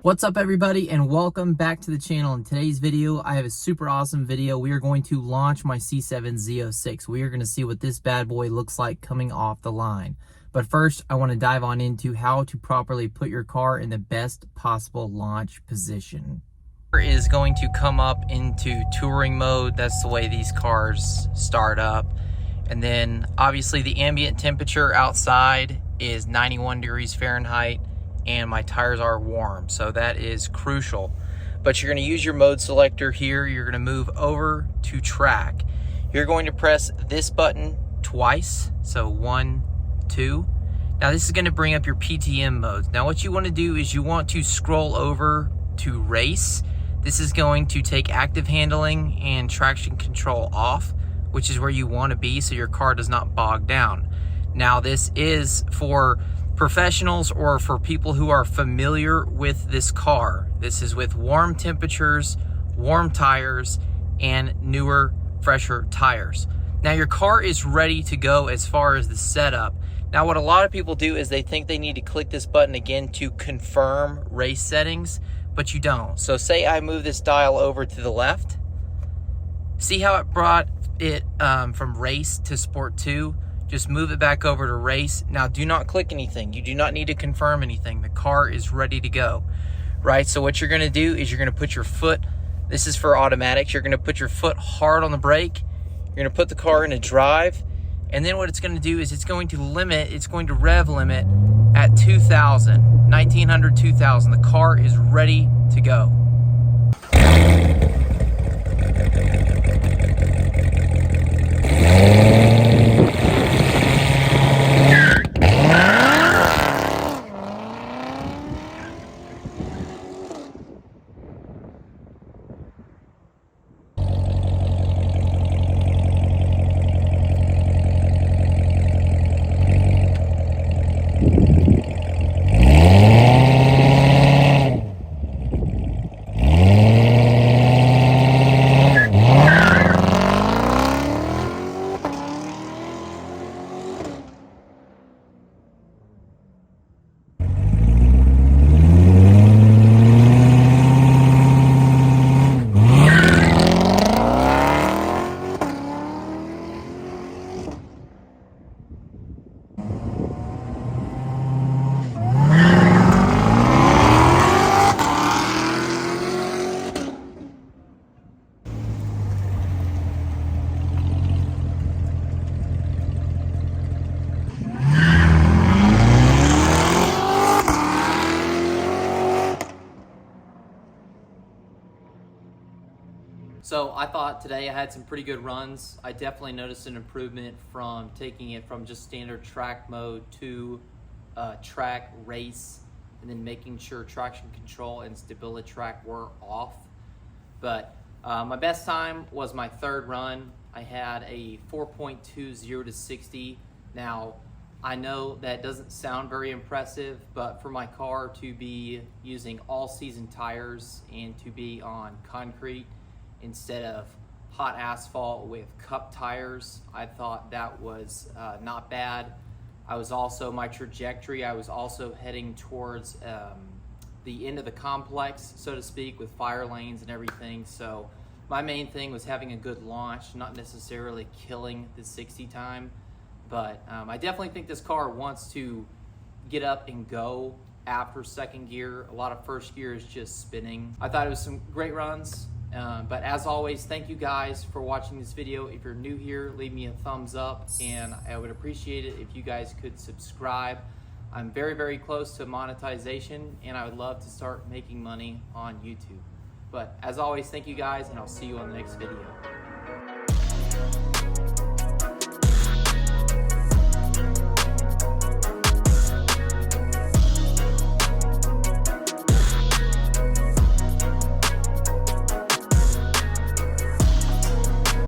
What's up everybody, and welcome back to the channel. In today's video, I have a super awesome video. We are going to launch my C7 Z06. We are going to see what this bad boy looks like coming off the line. But first, I want to dive on into how to properly put your car in the best possible launch position. Is going to come up into touring mode. That's the way these cars start up. And then obviously the ambient temperature outside is 91 degrees Fahrenheit. And my tires are warm, so that is crucial. But you're going to use your mode selector here. You're going to move over to track. You're going to press this button twice, so 1, 2. Now this is going to bring up your PTM modes. Now what you want to do is you want to scroll over to race. This is going to take active handling and traction control off, which is where you want to be so your car does not bog down. Now this is for professionals or for people who are familiar with this car. This is with warm temperatures, warm tires, and newer, fresher tires. Now your car is ready to go as far as the setup. Now what a lot of people do is they think they need to click this button again to confirm race settings, but you don't. So say I move this dial over to the left. See how it brought it from race to Sport 2? Just move it back over to race. Now do not click anything. You do not need to confirm anything. The car is ready to go, right? So what you're gonna do is you're gonna put your foot, this is for automatics, you're gonna put your foot hard on the brake, you're gonna put the car in a drive, and then what it's gonna do is it's going to rev limit at 2,000, 1900, 2000. The car is ready to go. So I thought today I had some pretty good runs. I definitely noticed an improvement from taking it from just standard track mode to track race, and then making sure traction control and stability track were off. But my best time was my third run. I had a 4.20 to 60. Now I know that doesn't sound very impressive, but for my car to be using all season tires and to be on concrete instead of hot asphalt with cup tires, I thought that was not bad. I was also, my trajectory, I was also heading towards the end of the complex, so to speak, with fire lanes and everything. So my main thing was having a good launch, not necessarily killing the 60 time. But I definitely think this car wants to get up and go after second gear. A lot of first gear is just spinning. I thought it was some great runs. But as always, thank you guys for watching this video. If you're new here, leave me a thumbs up, and I would appreciate it if you guys could subscribe. I'm very, very close to monetization, and I would love to start making money on YouTube. But as always, thank you guys, and I'll see you on the next video.